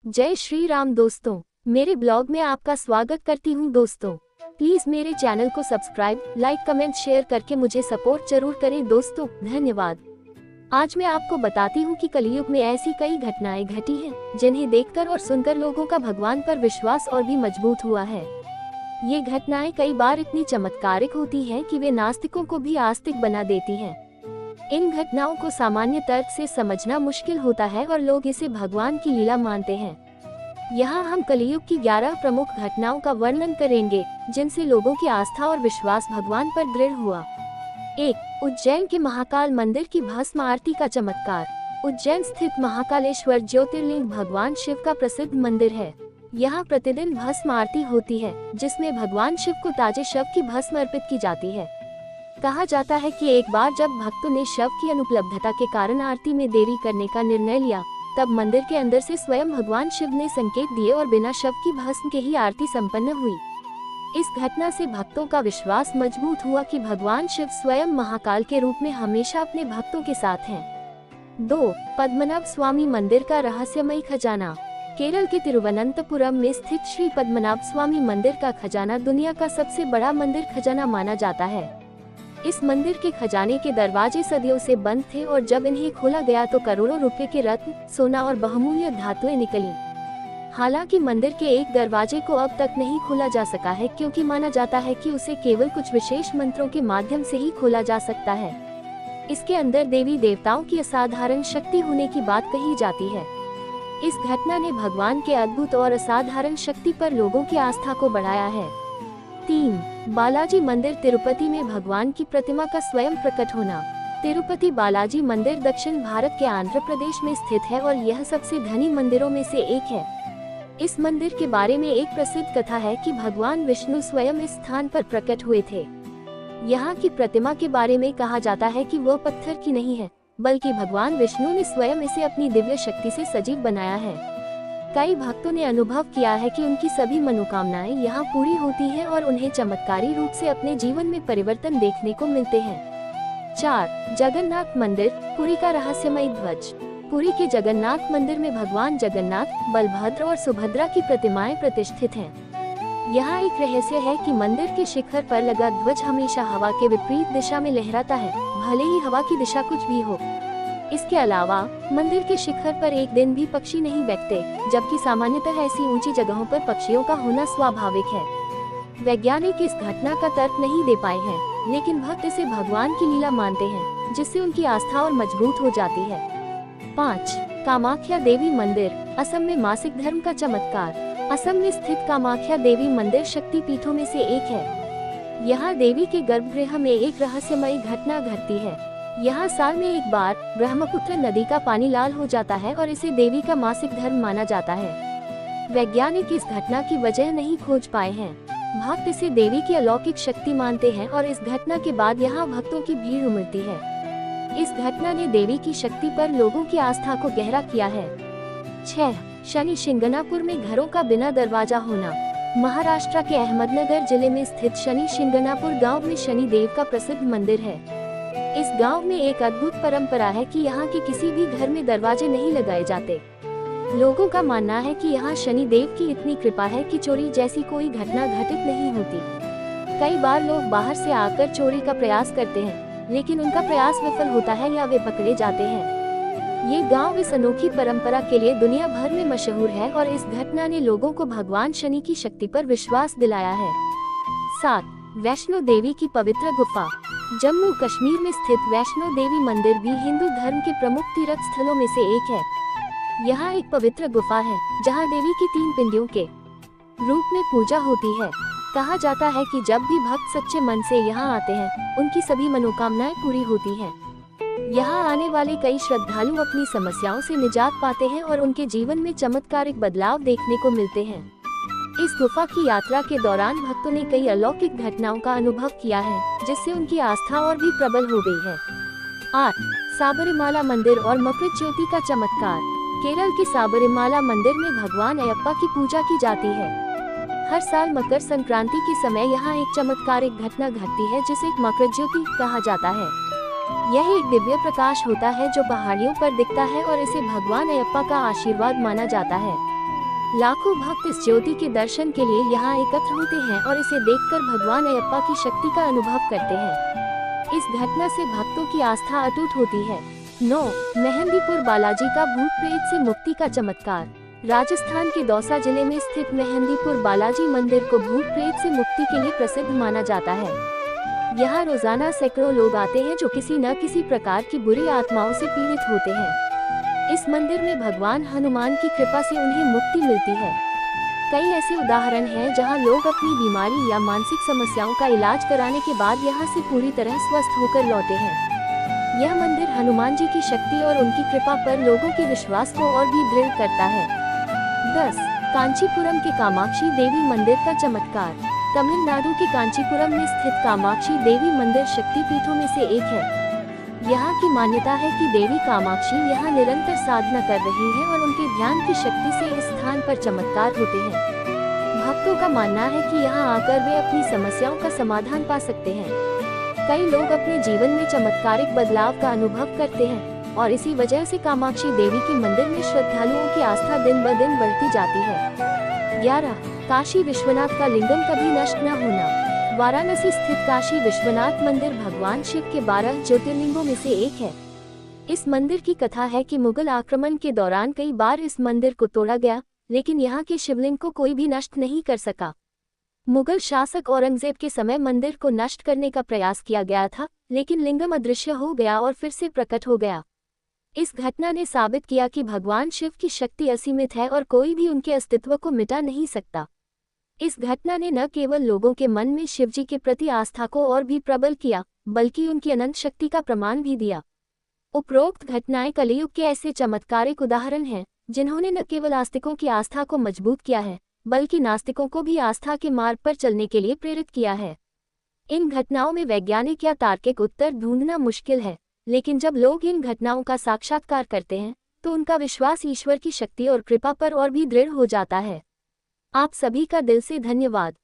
जय श्री राम दोस्तों, मेरे ब्लॉग में आपका स्वागत करती हूँ दोस्तों। प्लीज मेरे चैनल को सब्सक्राइब, लाइक, कमेंट, शेयर करके मुझे सपोर्ट जरूर करें दोस्तों। धन्यवाद। आज मैं आपको बताती हूँ कि कलयुग में ऐसी कई घटनाएं घटी हैं, जिन्हें देखकर और सुनकर लोगों का भगवान पर विश्वास और भी मजबूत हुआ है। ये घटनाएं कई बार इतनी चमत्कारिक होती हैं कि वे नास्तिकों को भी आस्तिक बना देती हैं। इन घटनाओं को सामान्य तर्क से समझना मुश्किल होता है और लोग इसे भगवान की लीला मानते हैं। यहाँ हम कलयुग की 11 प्रमुख घटनाओं का वर्णन करेंगे, जिनसे लोगों की आस्था और विश्वास भगवान पर दृढ़ हुआ। 1. उज्जैन के महाकाल मंदिर की भस्म आरती का चमत्कार। उज्जैन स्थित महाकालेश्वर ज्योतिर्लिंग भगवान शिव का प्रसिद्ध मंदिर है। यहाँ प्रतिदिन भस्म आरती होती है, जिसमें भगवान शिव को ताजे शव की भस्म अर्पित की जाती है। कहा जाता है कि एक बार जब भक्तों ने शव की अनुपलब्धता के कारण आरती में देरी करने का निर्णय लिया, तब मंदिर के अंदर से स्वयं भगवान शिव ने संकेत दिए और बिना शव की भस्म के ही आरती संपन्न हुई। इस घटना से भक्तों का विश्वास मजबूत हुआ कि भगवान शिव स्वयं महाकाल के रूप में हमेशा अपने भक्तों के साथ हैं। 2. पद्मनाभ स्वामी मंदिर का रहस्यमयी खजाना। केरल के तिरुवनंतपुरम में स्थित श्री पद्मनाभ स्वामी मंदिर का खजाना दुनिया का सबसे बड़ा मंदिर खजाना माना जाता है। इस मंदिर के खजाने के दरवाजे सदियों से बंद थे और जब इन्हें खोला गया तो करोड़ों रुपए के रत्न, सोना और बहुमूल्य धातुएं निकली। हालांकि मंदिर के एक दरवाजे को अब तक नहीं खोला जा सका है, क्योंकि माना जाता है कि उसे केवल कुछ विशेष मंत्रों के माध्यम से ही खोला जा सकता है। इसके अंदर देवी देवताओं की असाधारण शक्ति होने की बात कही जाती है। इस घटना ने भगवान के अद्भुत और असाधारण शक्ति पर लोगों की आस्था को बढ़ाया है। 3. बालाजी मंदिर तिरुपति में भगवान की प्रतिमा का स्वयं प्रकट होना। तिरुपति बालाजी मंदिर दक्षिण भारत के आंध्र प्रदेश में स्थित है और यह सबसे धनी मंदिरों में से एक है। इस मंदिर के बारे में एक प्रसिद्ध कथा है कि भगवान विष्णु स्वयं इस स्थान पर प्रकट हुए थे। यहाँ की प्रतिमा के बारे में कहा जाता है कि वह पत्थर की नहीं है, बल्कि भगवान विष्णु ने स्वयं इसे अपनी दिव्य शक्ति से सजीव बनाया है। कई भक्तों ने अनुभव किया है कि उनकी सभी मनोकामनाएं यहाँ पूरी होती हैं और उन्हें चमत्कारी रूप से अपने जीवन में परिवर्तन देखने को मिलते हैं। 4. जगन्नाथ मंदिर, पुरी का रहस्यमयी ध्वज। पुरी के जगन्नाथ मंदिर में भगवान जगन्नाथ, बलभद्र और सुभद्रा की प्रतिमाएं प्रतिष्ठित हैं। यहाँ एक रहस्य है कि मंदिर के शिखर पर लगा ध्वज हमेशा हवा के विपरीत दिशा में लहराता है, भले ही हवा की दिशा कुछ भी हो। इसके अलावा मंदिर के शिखर पर एक दिन भी पक्षी नहीं बैठते, जबकि सामान्यतः ऐसी ऊंची जगहों पर पक्षियों का होना स्वाभाविक है। वैज्ञानिक इस घटना का तर्क नहीं दे पाए हैं, लेकिन भक्त इसे भगवान की लीला मानते हैं, जिससे उनकी आस्था और मजबूत हो जाती है। 5. कामाख्या देवी मंदिर, असम में मासिक धर्म का चमत्कार। असम में स्थित कामाख्या देवी मंदिर शक्ति पीठों में से एक है। यहाँ देवी के गर्भगृह में एक रहस्यमयी घटना घटती है। यहाँ साल में एक बार ब्रह्मपुत्र नदी का पानी लाल हो जाता है और इसे देवी का मासिक धर्म माना जाता है। वैज्ञानिक इस घटना की वजह नहीं खोज पाए हैं। भक्त इसे देवी की अलौकिक शक्ति मानते हैं और इस घटना के बाद यहाँ भक्तों की भीड़ उमड़ती है। इस घटना ने देवी की शक्ति पर लोगों की आस्था को गहरा किया है। 6. शनि शिंगणापुर में घरों का बिना दरवाजा होना। महाराष्ट्र के अहमदनगर जिले में स्थित शनि शिंगणापुर गाँव में शनि देव का प्रसिद्ध मंदिर है। इस गांव में एक अद्भुत परंपरा है कि यहाँ के किसी भी घर में दरवाजे नहीं लगाए जाते। लोगों का मानना है कि यहाँ शनि देव की इतनी कृपा है कि चोरी जैसी कोई घटना घटित नहीं होती। कई बार लोग बाहर से आकर चोरी का प्रयास करते हैं, लेकिन उनका प्रयास विफल होता है या वे पकड़े जाते हैं। ये गांव इस अनोखी परंपरा के लिए दुनिया भर में मशहूर है और इस घटना ने लोगों को भगवान शनि की शक्ति पर विश्वास दिलाया है। 7. वैष्णो देवी की पवित्र गुफा। जम्मू कश्मीर में स्थित वैष्णो देवी मंदिर भी हिंदू धर्म के प्रमुख तीर्थ स्थलों में से एक है। यहाँ एक पवित्र गुफा है, जहाँ देवी की 3 पिंडियों के रूप में पूजा होती है। कहा जाता है कि जब भी भक्त सच्चे मन से यहाँ आते हैं, उनकी सभी मनोकामनाएं पूरी होती हैं। यहाँ आने वाले कई श्रद्धालु अपनी समस्याओं से निजात पाते हैं और उनके जीवन में चमत्कारिक बदलाव देखने को मिलते हैं। इस गुफा की यात्रा के दौरान भक्तों ने कई अलौकिक घटनाओं का अनुभव किया है, जिससे उनकी आस्था और भी प्रबल हो गई है। 8. साबरीमाला मंदिर और मकर ज्योति का चमत्कार। केरल के साबरीमाला मंदिर में भगवान अयप्पा की पूजा की जाती है। हर साल मकर संक्रांति के समय यहाँ एक चमत्कारिक घटना घटती है, जिसे मकर ज्योति कहा जाता है। यह एक दिव्य प्रकाश होता है जो पहाड़ियों पर दिखता है और इसे भगवान अयप्पा का आशीर्वाद माना जाता है। लाखों भक्त इस ज्योति के दर्शन के लिए यहाँ एकत्र होते हैं और इसे देखकर भगवान अयप्पा की शक्ति का अनुभव करते हैं। इस घटना से भक्तों की आस्था अटूट होती है। 9. मेहंदीपुर बालाजी का भूत प्रेत से मुक्ति का चमत्कार। राजस्थान के दौसा जिले में स्थित मेहंदीपुर बालाजी मंदिर को भूत प्रेत से मुक्ति के लिए प्रसिद्ध माना जाता है। यहाँ रोजाना सैकड़ों लोग आते हैं जो किसी न किसी प्रकार की बुरी आत्माओं से पीड़ित होते हैं। इस मंदिर में भगवान हनुमान की कृपा से उन्हें मुक्ति मिलती है। कई ऐसे उदाहरण हैं जहां लोग अपनी बीमारी या मानसिक समस्याओं का इलाज कराने के बाद यहां से पूरी तरह स्वस्थ होकर लौटे हैं। यह मंदिर हनुमान जी की शक्ति और उनकी कृपा पर लोगों के विश्वास को और भी दृढ़ करता है। 10. कांचीपुरम के कामाक्षी देवी मंदिर का चमत्कार। तमिलनाडु के कांचीपुरम में स्थित कामाक्षी देवी मंदिर शक्तिपीठों में से एक है। यहाँ की मान्यता है कि देवी कामाक्षी यहाँ निरंतर साधना कर रही है और उनके ध्यान की शक्ति से इस स्थान पर चमत्कार होते हैं। भक्तों का मानना है कि यहाँ आकर वे अपनी समस्याओं का समाधान पा सकते हैं। कई लोग अपने जीवन में चमत्कारिक बदलाव का अनुभव करते हैं और इसी वजह से कामाक्षी देवी के मंदिर में श्रद्धालुओं की आस्था दिन ब दिन बढ़ती जाती है। 11. काशी विश्वनाथ का लिंगम कभी नष्ट न होना। वाराणसी स्थित काशी विश्वनाथ मंदिर भगवान शिव के 12 ज्योतिर्लिंगों में से एक है। इस मंदिर की कथा है कि मुगल आक्रमण के दौरान कई बार इस मंदिर को तोड़ा गया, लेकिन यहाँ के शिवलिंग को कोई भी नष्ट नहीं कर सका। मुगल शासक औरंगजेब के समय मंदिर को नष्ट करने का प्रयास किया गया था, लेकिन लिंगम अदृश्य हो गया और फिर से प्रकट हो गया। इस घटना ने साबित किया कि भगवान शिव की शक्ति असीमित है और कोई भी उनके अस्तित्व को मिटा नहीं सकता। इस घटना ने न केवल लोगों के मन में शिवजी के प्रति आस्था को और भी प्रबल किया, बल्कि उनकी अनंत शक्ति का प्रमाण भी दिया। उपरोक्त घटनाएं कलियुग के ऐसे चमत्कारिक उदाहरण हैं, जिन्होंने न केवल आस्तिकों की आस्था को मजबूत किया है, बल्कि नास्तिकों को भी आस्था के मार्ग पर चलने के लिए प्रेरित किया है। इन घटनाओं में वैज्ञानिक या तार्किक उत्तर ढूंढना मुश्किल है, लेकिन जब लोग इन घटनाओं का साक्षात्कार करते हैं, तो उनका विश्वास ईश्वर की शक्ति और कृपा पर और भी दृढ़ हो जाता है। आप सभी का दिल से धन्यवाद।